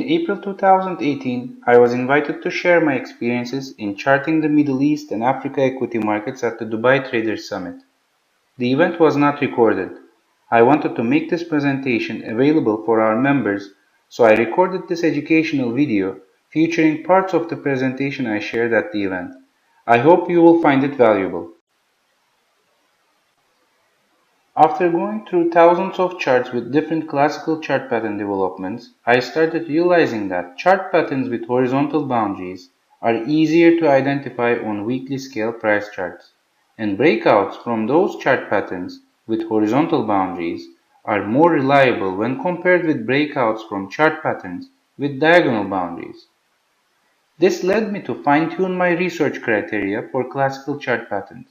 April 2018, I was invited to share my experiences in charting the Middle East and Africa equity markets at the Dubai Traders Summit. The event was not recorded. I wanted to make this presentation available for our members, so I recorded this educational video featuring parts of the presentation I shared at the event. I hope you will find it valuable. After going through thousands of charts with different classical chart pattern developments, I started realizing that chart patterns with horizontal boundaries are easier to identify on weekly scale price charts, and breakouts from those chart patterns with horizontal boundaries are more reliable when compared with breakouts from chart patterns with diagonal boundaries. This led me to fine-tune my research criteria for classical chart patterns.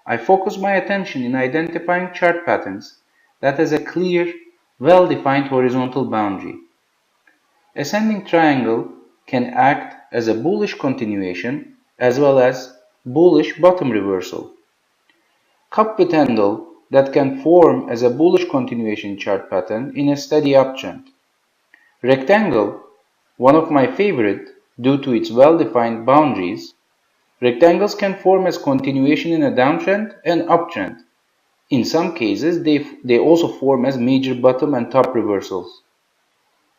I focus my attention in identifying chart patterns that has a clear, well-defined horizontal boundary. Ascending triangle can act as a bullish continuation as well as bullish bottom reversal. Cup with handle that can form as a bullish continuation chart pattern in a steady uptrend. Rectangle, one of my favorite due to its well-defined boundaries. Rectangles can form as continuation in a downtrend and uptrend. In some cases, they also form as major bottom and top reversals.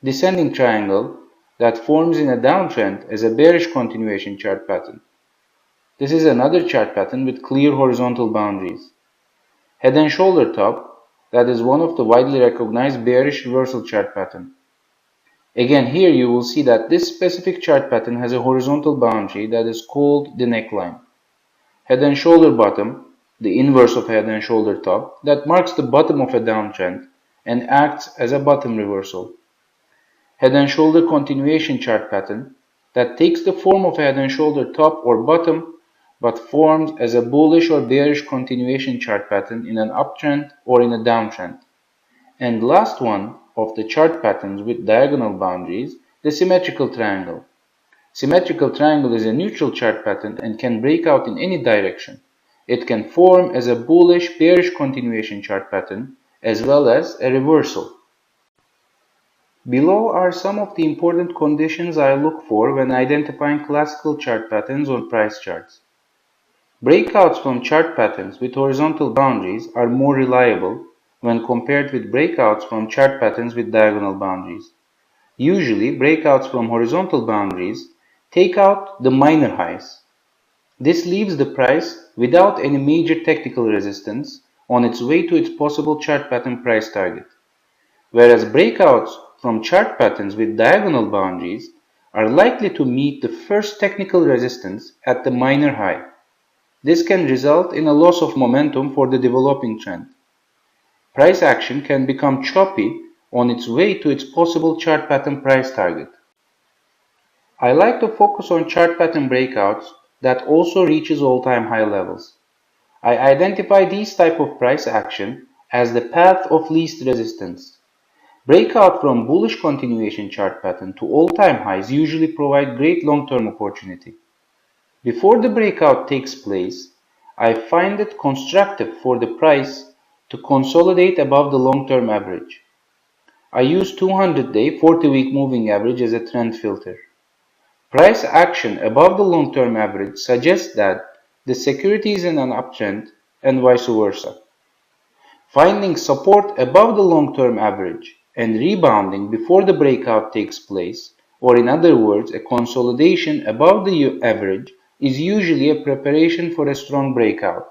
Descending triangle that forms in a downtrend as a bearish continuation chart pattern. This is another chart pattern with clear horizontal boundaries. Head and shoulder top, that is one of the widely recognized bearish reversal chart pattern. Again, here you will see that this specific chart pattern has a horizontal boundary that is called the neckline. Head and shoulder bottom, the inverse of head and shoulder top, that marks the bottom of a downtrend and acts as a bottom reversal. Head and shoulder continuation chart pattern that takes the form of a head and shoulder top or bottom but forms as a bullish or bearish continuation chart pattern in an uptrend or in a downtrend. And last one of the chart patterns with diagonal boundaries, the symmetrical triangle. Symmetrical triangle is a neutral chart pattern and can break out in any direction. It can form as a bullish bearish continuation chart pattern as well as a reversal. Below are some of the important conditions I look for when identifying classical chart patterns on price charts. Breakouts from chart patterns with horizontal boundaries are more reliable when compared with breakouts from chart patterns with diagonal boundaries. Usually, breakouts from horizontal boundaries take out the minor highs. This leaves the price without any major technical resistance on its way to its possible chart pattern price target, whereas breakouts from chart patterns with diagonal boundaries are likely to meet the first technical resistance at the minor high. This can result in a loss of momentum for the developing trend. Price action can become choppy on its way to its possible chart pattern price target. I like to focus on chart pattern breakouts that also reaches all-time high levels. I identify these type of price action as the path of least resistance. Breakout from bullish continuation chart pattern to all-time highs usually provide great long-term opportunity. Before the breakout takes place, I find it constructive for the price to consolidate above the long-term average. I use 200-day 40-week moving average as a trend filter. Price action above the long-term average suggests that the security is in an uptrend and vice versa. Finding support above the long-term average and rebounding before the breakout takes place, or in other words, a consolidation above the average, is usually a preparation for a strong breakout.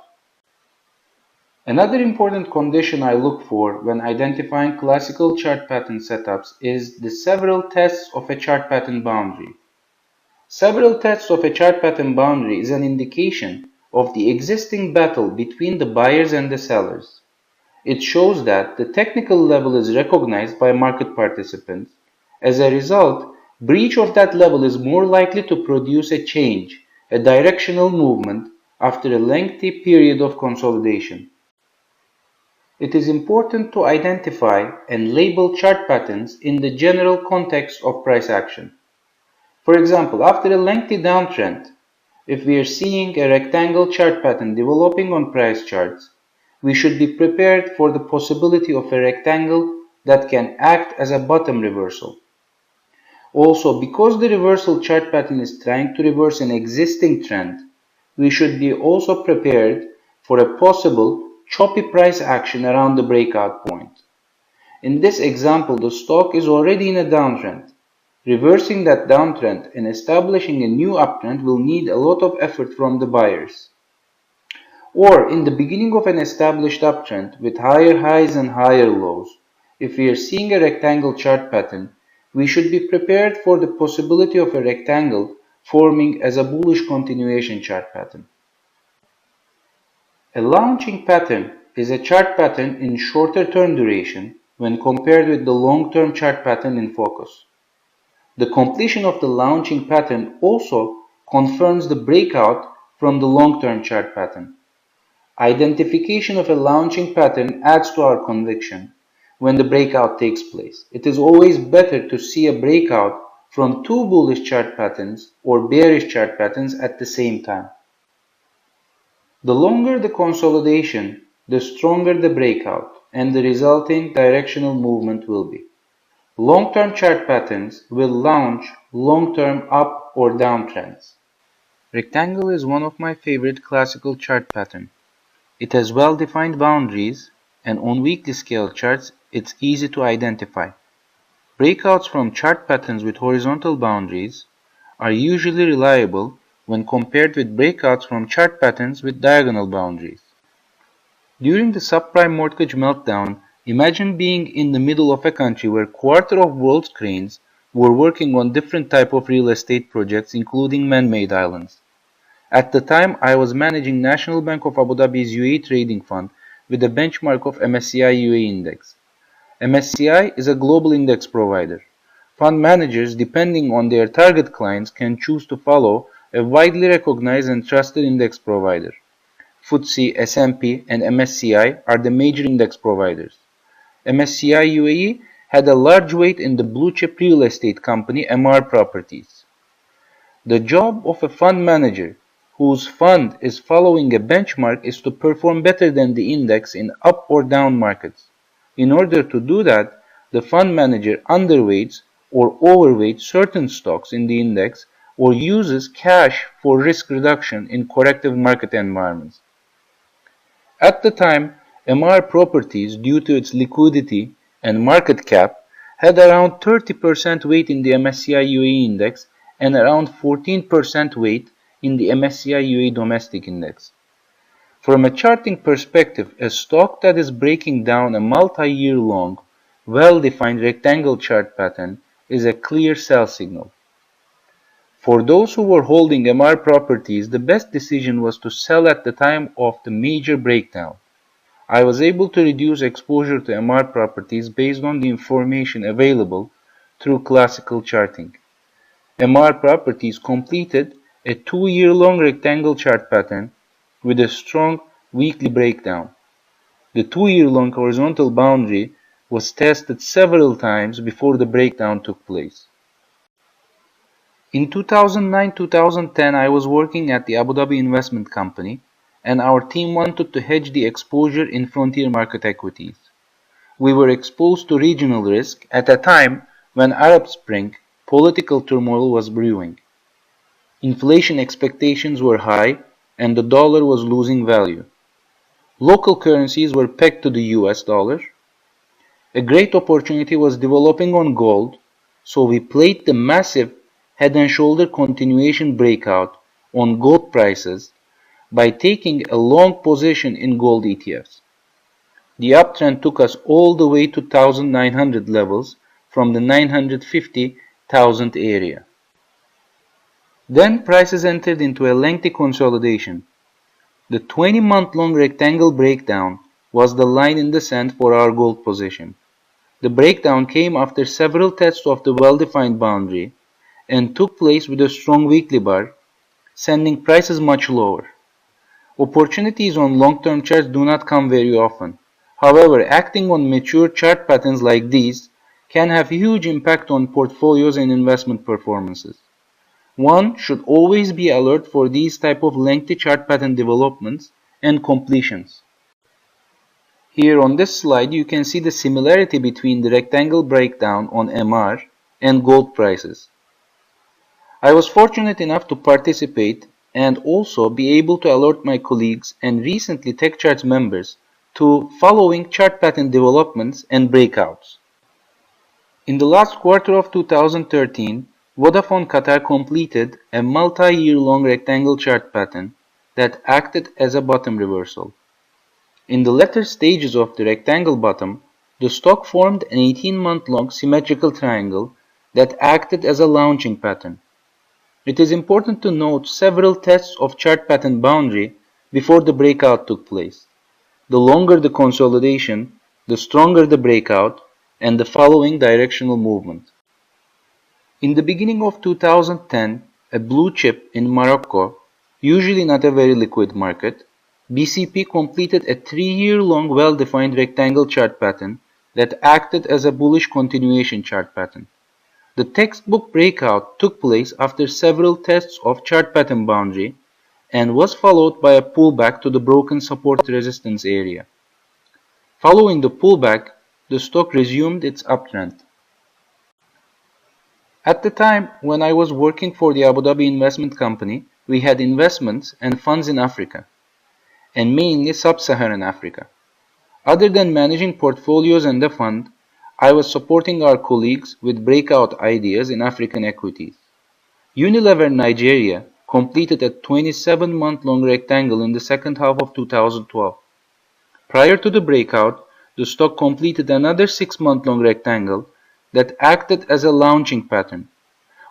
Another important condition I look for when identifying classical chart pattern setups is the several tests of a chart pattern boundary. Several tests of a chart pattern boundary is an indication of the existing battle between the buyers and the sellers. It shows that the technical level is recognized by market participants. As a result, breach of that level is more likely to produce a change, a directional movement, after a lengthy period of consolidation. It is important to identify and label chart patterns in the general context of price action. For example, after a lengthy downtrend, if we are seeing a rectangle chart pattern developing on price charts, we should be prepared for the possibility of a rectangle that can act as a bottom reversal. Also, because the reversal chart pattern is trying to reverse an existing trend, we should be also prepared for a possible choppy price action around the breakout point. In this example, the stock is already in a downtrend. Reversing that downtrend and establishing a new uptrend will need a lot of effort from the buyers. Or in the beginning of an established uptrend with higher highs and higher lows, if we are seeing a rectangle chart pattern, we should be prepared for the possibility of a rectangle forming as a bullish continuation chart pattern. A launching pattern is a chart pattern in shorter term duration when compared with the long-term chart pattern in focus. The completion of the launching pattern also confirms the breakout from the long-term chart pattern. Identification of a launching pattern adds to our conviction when the breakout takes place. It is always better to see a breakout from two bullish chart patterns or bearish chart patterns at the same time. The longer the consolidation, the stronger the breakout, and the resulting directional movement will be. Long-term chart patterns will launch long-term up or down trends. Rectangle is one of my favorite classical chart patterns. It has well-defined boundaries, and on weekly scale charts, it's easy to identify. Breakouts from chart patterns with horizontal boundaries are usually reliable when compared with breakouts from chart patterns with diagonal boundaries. During the subprime mortgage meltdown, imagine being in the middle of a country where a quarter of world's cranes were working on different types of real estate projects, including man-made islands. At the time, I was managing National Bank of Abu Dhabi's UAE trading fund with a benchmark of MSCI UAE index. MSCI is a global index provider. Fund managers, depending on their target clients, can choose to follow a widely recognized and trusted index provider. FTSE, S&P, and MSCI are the major index providers. MSCI UAE had a large weight in the blue-chip real estate company MR Properties. The job of a fund manager whose fund is following a benchmark is to perform better than the index in up or down markets. In order to do that, the fund manager underweights or overweights certain stocks in the index or uses cash for risk reduction in corrective market environments. At the time, MR Properties, due to its liquidity and market cap, had around 30% weight in the MSCI UAE index and around 14% weight in the MSCI UAE domestic index. From a charting perspective, a stock that is breaking down a multi-year long, well-defined rectangle chart pattern is a clear sell signal. For those who were holding MR Properties, the best decision was to sell at the time of the major breakdown. I was able to reduce exposure to MR Properties based on the information available through classical charting. MR Properties completed a 2-year-long rectangle chart pattern with a strong weekly breakdown. The 2-year-long horizontal boundary was tested several times before the breakdown took place. In 2009-2010, I was working at the Abu Dhabi Investment Company, and our team wanted to hedge the exposure in frontier market equities. We were exposed to regional risk at a time when Arab Spring political turmoil was brewing. Inflation expectations were high, and the dollar was losing value. Local currencies were pegged to the US dollar. A great opportunity was developing on gold, so we played the massive head and shoulder continuation breakout on gold prices by taking a long position in gold ETFs. The uptrend took us all the way to 1900 levels from the 950,000 area. Then prices entered into a lengthy consolidation. The 20-month-long rectangle breakdown was the line in the sand for our gold position. The breakdown came after several tests of the well-defined boundary and took place with a strong weekly bar, sending prices much lower. Opportunities on long-term charts do not come very often. However, acting on mature chart patterns like these can have huge impact on portfolios and investment performances. One should always be alert for these type of lengthy chart pattern developments and completions. Here on this slide you can see the similarity between the rectangle breakdown on MR and gold prices. I was fortunate enough to participate and also be able to alert my colleagues and recently TechCharts members to following chart pattern developments and breakouts. In the last quarter of 2013, Vodafone Qatar completed a multi-year-long rectangle chart pattern that acted as a bottom reversal. In the latter stages of the rectangle bottom, the stock formed an 18-month-long symmetrical triangle that acted as a launching pattern. It is important to note several tests of chart pattern boundary before the breakout took place. The longer the consolidation, the stronger the breakout, and the following directional movement. In the beginning of 2010, a blue chip in Morocco, usually not a very liquid market, BCP completed a 3-year-long well-defined rectangle chart pattern that acted as a bullish continuation chart pattern. The textbook breakout took place after several tests of chart pattern boundary and was followed by a pullback to the broken support resistance area. Following the pullback, the stock resumed its uptrend. At the time when I was working for the Abu Dhabi investment company, we had investments and funds in Africa, and mainly sub-Saharan Africa. Other than managing portfolios and the fund, I was supporting our colleagues with breakout ideas in African equities. Unilever Nigeria completed a 27-month-long rectangle in the second half of 2012. Prior to the breakout, the stock completed another 6-month-long rectangle that acted as a launching pattern.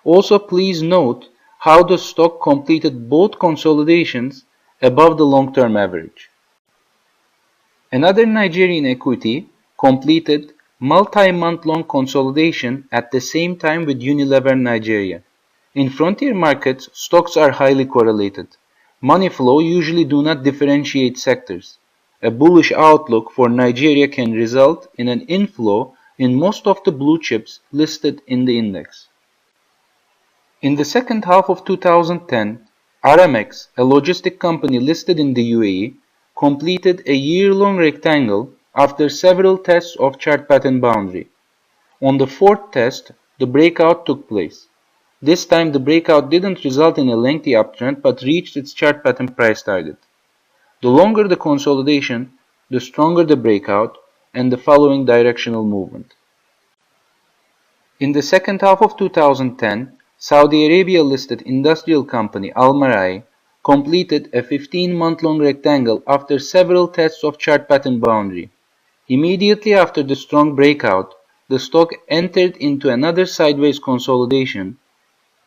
Also, please note how the stock completed both consolidations above the long-term average. Another Nigerian equity completed multi-month-long consolidation at the same time with Unilever Nigeria. In frontier markets, stocks are highly correlated. Money flow usually do not differentiate sectors. A bullish outlook for Nigeria can result in an inflow in most of the blue chips listed in the index. In the second half of 2010, Aramex, a logistic company listed in the UAE, completed a year-long rectangle after several tests of chart pattern boundary. On the fourth test, the breakout took place. This time the breakout didn't result in a lengthy uptrend but reached its chart pattern price target. The longer the consolidation, the stronger the breakout and the following directional movement. In the second half of 2010, Saudi Arabia-listed industrial company Al-Marai completed a 15-month-long rectangle after several tests of chart pattern boundary. Immediately after the strong breakout, the stock entered into another sideways consolidation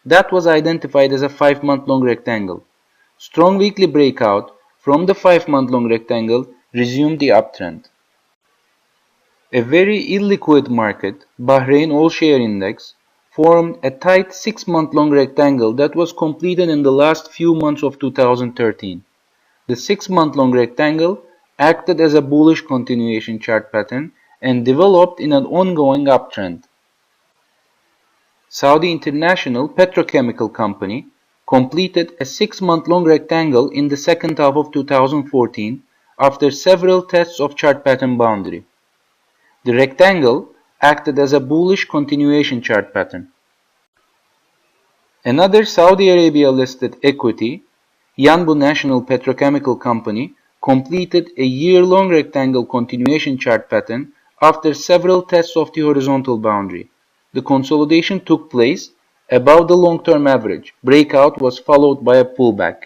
that was identified as a 5-month-long rectangle. Strong weekly breakout from the 5-month-long rectangle resumed the uptrend. A very illiquid market, Bahrain All-Share Index, formed a tight 6-month-long rectangle that was completed in the last few months of 2013. The 6-month-long rectangle acted as a bullish continuation chart pattern and developed in an ongoing uptrend. Saudi International Petrochemical Company completed a 6-month-long rectangle in the second half of 2014 after several tests of chart pattern boundary. The rectangle acted as a bullish continuation chart pattern. Another Saudi Arabia-listed equity, Yanbu National Petrochemical Company, completed a year-long rectangle continuation chart pattern after several tests of the horizontal boundary. The consolidation took place above the long-term average. Breakout was followed by a pullback.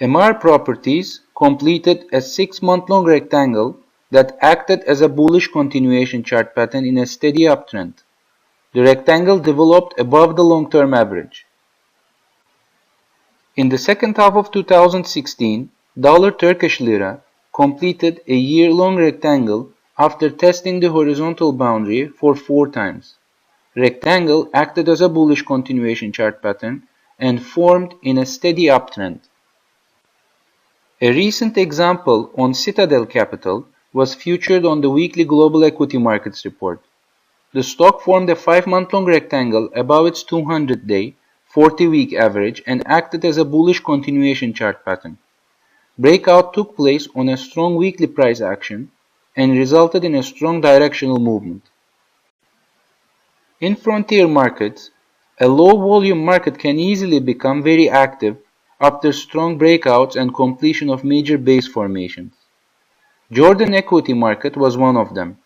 MR Properties completed a 6-month-long rectangle that acted as a bullish continuation chart pattern in a steady uptrend. The rectangle developed above the long-term average. In the second half of 2016, dollar Turkish lira completed a year-long rectangle after testing the horizontal boundary for 4 times. Rectangle acted as a bullish continuation chart pattern and formed in a steady uptrend. A recent example on Citadel Capital was featured on the weekly Global Equity Markets report. The stock formed a 5-month-long rectangle above its 200-day, 40-week average and acted as a bullish continuation chart pattern. Breakout took place on a strong weekly price action and resulted in a strong directional movement. In frontier markets, a low-volume market can easily become very active after strong breakouts and completion of major base formations. Jordan equity market was one of them.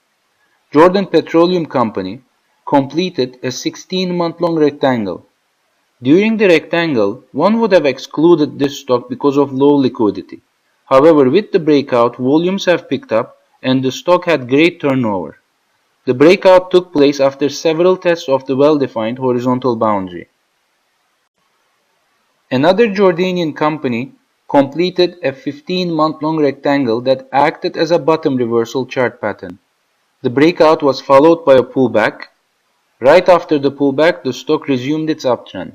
Jordan Petroleum Company completed a 16-month-long rectangle. During the rectangle, one would have excluded this stock because of low liquidity. However, with the breakout, volumes have picked up and the stock had great turnover. The breakout took place after several tests of the well-defined horizontal boundary. Another Jordanian company completed a 15-month-long rectangle that acted as a bottom reversal chart pattern. The breakout was followed by a pullback. Right after the pullback, the stock resumed its uptrend.